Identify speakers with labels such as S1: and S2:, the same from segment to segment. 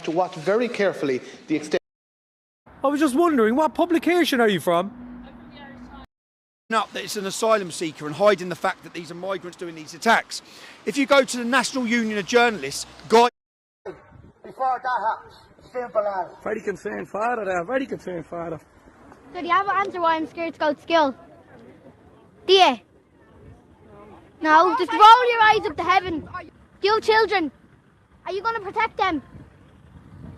S1: To watch very carefully the extent.
S2: I was just wondering, what publication are you from?
S3: Up that it's an asylum seeker and hiding the fact that these are migrants doing these attacks. If you go to the National Union of Journalists,
S4: before that happens, simple as.
S2: Very concerned father there, very concerned father.
S5: So do you have an answer why I'm scared to go to school? Do you? No, just roll your eyes up to heaven. Do you have children? Are you going to protect them?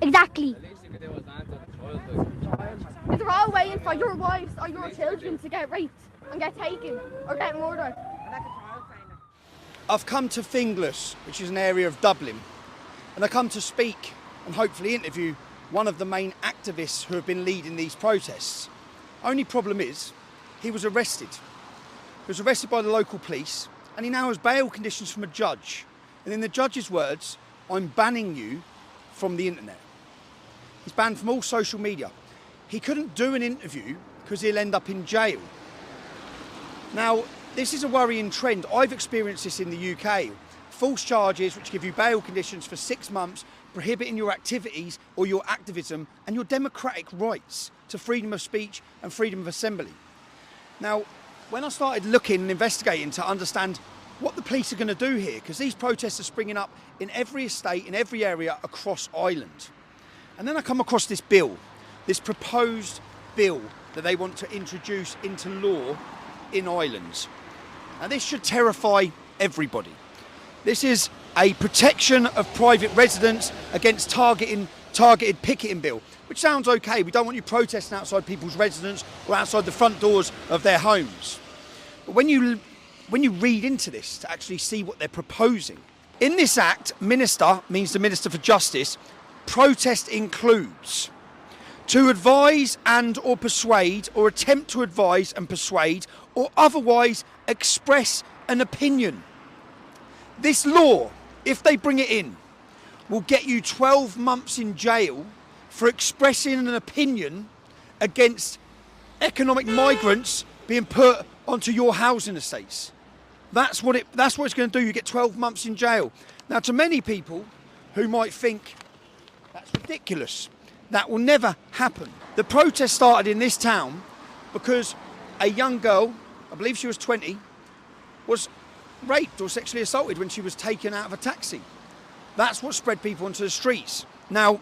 S5: Exactly.
S6: If they're all waiting for your wives or your children to get raped and get taken or get murdered.
S3: I've come to Finglas, which is an area of Dublin, and I come to speak and hopefully interview one of the main activists who have been leading these protests. Only problem is, he was arrested. He was arrested by the local police, and he now has bail conditions from a judge. And in the judge's words, I'm banning you from the internet. He's banned from all social media. He couldn't do an interview because he'll end up in jail. Now, this is a worrying trend. I've experienced this in the UK. False charges which give you bail conditions for 6 months, prohibiting your activities or your activism and your democratic rights to freedom of speech and freedom of assembly. Now, when I started looking and investigating to understand what the police are going to do here, because these protests are springing up in every estate, in every area across Ireland. And then I come across this bill, this proposed bill that they want to introduce into law in Ireland. And this should terrify everybody. This is a protection of private residents against targeted picketing bill, which sounds okay. We don't want you protesting outside people's residences or outside the front doors of their homes. But when you read into this to actually see what they're proposing, in this act, minister means the Minister for Justice. Protest includes to advise and or persuade or attempt to advise and persuade or otherwise express an opinion. This law, if they bring it in, will get you 12 months in jail for expressing an opinion against economic migrants being put onto your housing estates. That's what it's going to do. You get 12 months in jail. Now, to many people who might think that's ridiculous, that will never happen. The protest started in this town because a young girl, I believe she was 20, was raped or sexually assaulted when she was taken out of a taxi. That's what spread people onto the streets. Now,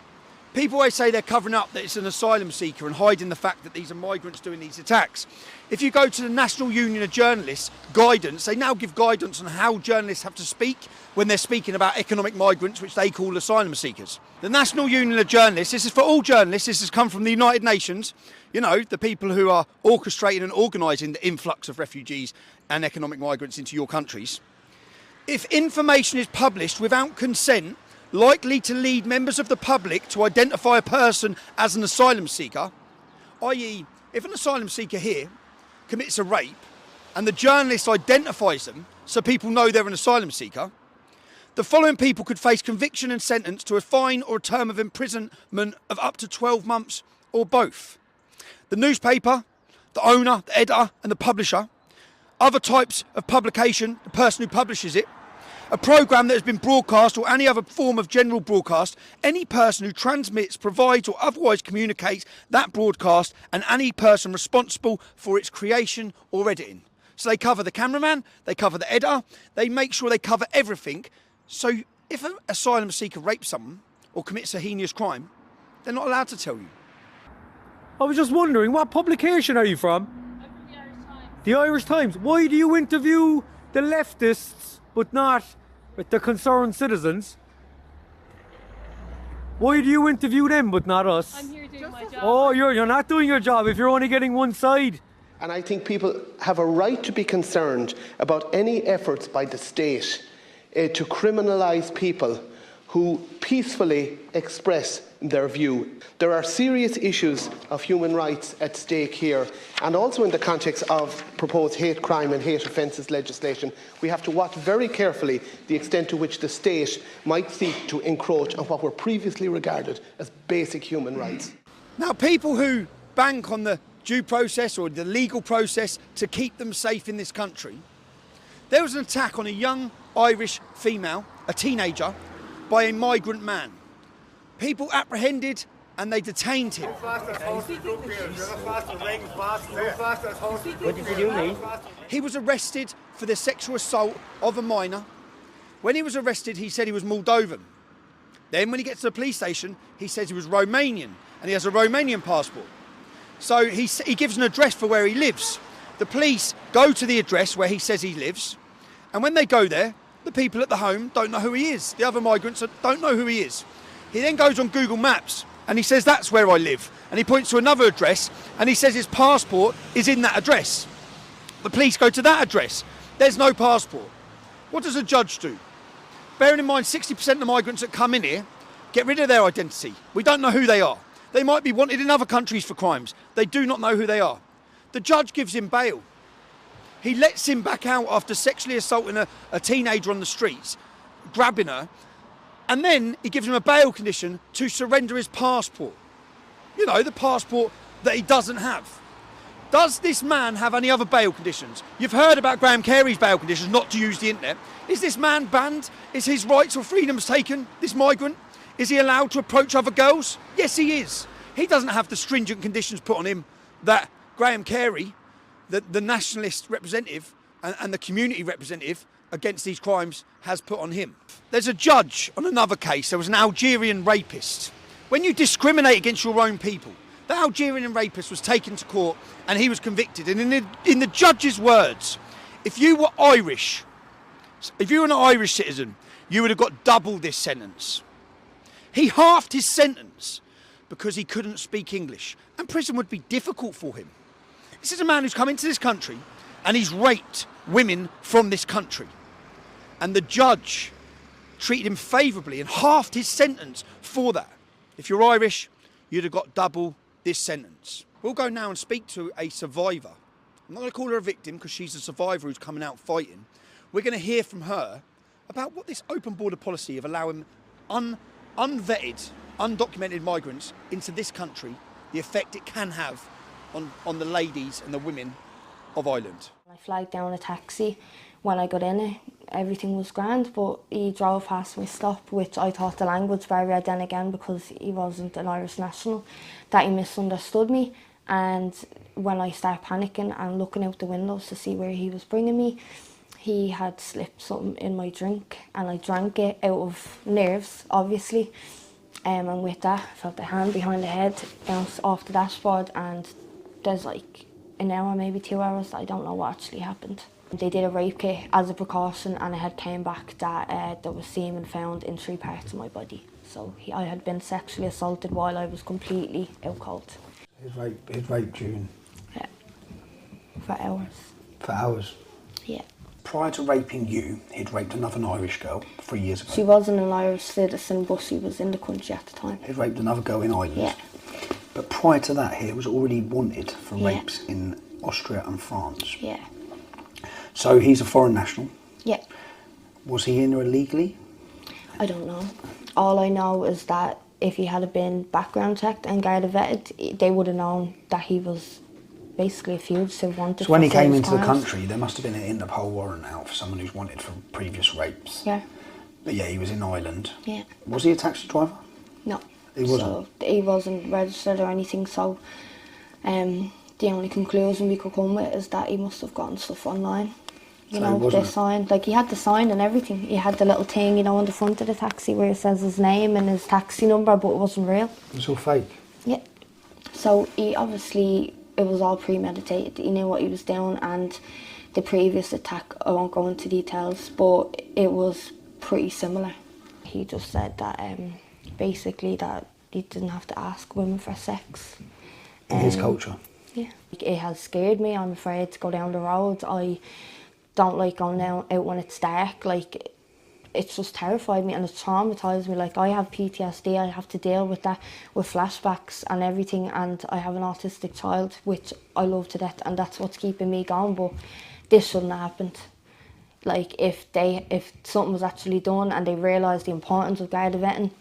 S3: people always say they're covering up that it's an asylum seeker and hiding the fact that these are migrants doing these attacks. If you go to the National Union of Journalists guidance, they now give guidance on how journalists have to speak when they're speaking about economic migrants, which they call asylum seekers. The National Union of Journalists, this is for all journalists, this has come from the United Nations, you know, the people who are orchestrating and organising the influx of refugees and economic migrants into your countries. If information is published without consent, likely to lead members of the public to identify a person as an asylum seeker, i.e. if an asylum seeker here commits a rape and the journalist identifies them so people know they're an asylum seeker, the following people could face conviction and sentence to a fine or a term of imprisonment of up to 12 months or both. The newspaper, the owner, the editor and the publisher, other types of publication, the person who publishes it, a programme that has been broadcast or any other form of general broadcast, any person who transmits, provides or otherwise communicates that broadcast and any person responsible for its creation or editing. So they cover the cameraman, they cover the editor, they make sure they cover everything. So if an asylum seeker rapes someone or commits a heinous crime, they're not allowed to tell you.
S2: I was just wondering, what publication are you from?
S6: I'm from the Irish Times.
S2: The Irish Times. Why do you interview the leftists but not the concerned citizens? Why do you interview them but not us?
S6: I'm here doing my job.
S2: Oh, you're not doing your job if you're only getting one side.
S1: And I think people have a right to be concerned about any efforts by the state to criminalise people who peacefully express their view. There are serious issues of human rights at stake here, and also in the context of proposed hate crime and hate offences legislation, we have to watch very carefully the extent to which the state might seek to encroach on what were previously regarded as basic human rights.
S3: Now, people who bank on the due process or the legal process to keep them safe in this country, there was an attack on a young Irish female, a teenager, by a migrant man. people apprehended and they detained him.
S7: What did you do, mate?
S3: He was arrested for the sexual assault of a minor. When he was arrested, he said he was Moldovan. Then when he gets to the police station, he says he was Romanian and he has a Romanian passport. So he gives an address for where he lives. The police go to the address where he says he lives, and when they go there, the people at the home don't know who he is. The other migrants don't know who he is. He then goes on Google Maps and he says, that's where I live. And he points to another address and he says his passport is in that address. The police go to that address. There's no passport. What does a judge do? Bearing in mind 60% of the migrants that come in here get rid of their identity. We don't know who they are. They might be wanted in other countries for crimes. They do not know who they are. The judge gives him bail. He lets him back out after sexually assaulting a teenager on the streets, grabbing her, and then he gives him a bail condition to surrender his passport. You know, the passport that he doesn't have. Does this man have any other bail conditions? You've heard about Graham Carey's bail conditions, not to use the internet. Is this man banned? Is his rights or freedoms taken, this migrant? Is he allowed to approach other girls? Yes, he is. He doesn't have the stringent conditions put on him that Graham Carey, the nationalist representative and the community representative against these crimes, has put on him. There's a judge on another case. There was an Algerian rapist. When you discriminate against your own people, the Algerian rapist was taken to court and he was convicted. And in the judge's words, if you were Irish, if you were an Irish citizen, you would have got double this sentence. He halved his sentence because he couldn't speak English, and prison would be difficult for him. This is a man who's come into this country and he's raped women from this country. And the judge treated him favourably and halved his sentence for that. If you're Irish, you'd have got double this sentence. We'll go now and speak to a survivor. I'm not going to call her a victim because she's a survivor who's coming out fighting. We're going to hear from her about what this open border policy of allowing unvetted, undocumented migrants into this country, the effect it can have on the ladies and the women of Ireland.
S8: I flagged down a taxi. When I got in it, everything was grand, but he drove past my stop, which I thought the language barrier then again, because he wasn't an Irish national, that he misunderstood me. And when I started panicking and looking out the windows to see where he was bringing me, he had slipped something in my drink and I drank it out of nerves, obviously. And with that, I felt a hand behind the head, bounced off the dashboard, and there's like an hour, maybe 2 hours, that I don't know what actually happened. They did a rape kit as a precaution and it had came back that there was semen found in 3 parts of my body. So I had been sexually assaulted while I was completely out cold.
S9: He'd raped you?
S8: Yeah, for hours.
S9: For hours?
S8: Yeah.
S9: Prior to raping you, he'd raped another Irish girl 3 years ago.
S8: She wasn't an Irish citizen, but she was in the country at the time.
S9: He'd raped another girl in Ireland?
S8: Yeah.
S9: But prior to that, he was already wanted for rapes in Austria and France?
S8: Yeah.
S9: So he's a foreign national?
S8: Yeah.
S9: Was he in there illegally?
S8: I don't know. All I know is that if he had been background checked and Garda vetted, they would have known that he was basically a fugitive wanted.
S9: So when he came into the country, there must have been an Interpol warrant out for someone who's wanted for previous rapes.
S8: Yeah.
S9: But yeah, he was in Ireland.
S8: Yeah.
S9: Was he a taxi driver?
S8: No.
S9: He wasn't?
S8: So he wasn't registered or anything, so the only conclusion we could come with is that he must have gotten stuff online. You know, the sign, like he had the sign and everything. He had the little thing, you know, on the front of the taxi where it says his name and his taxi number, but it wasn't real.
S9: It was all fake?
S8: Yeah. So he obviously, it was all premeditated. He knew what he was doing, and the previous attack, I won't go into details, but it was pretty similar. He just said that basically that he didn't have to ask women for sex.
S9: In his culture?
S8: Yeah. It has scared me. I'm afraid to go down the road. I don't like going out when it's dark. Like, it's just terrified me and it's traumatised me. Like, I have PTSD, I have to deal with that, with flashbacks and everything, and I have an autistic child, which I love to death, and that's what's keeping me going, but this shouldn't have happened. Like, if something was actually done and they realised the importance of Garda vetting,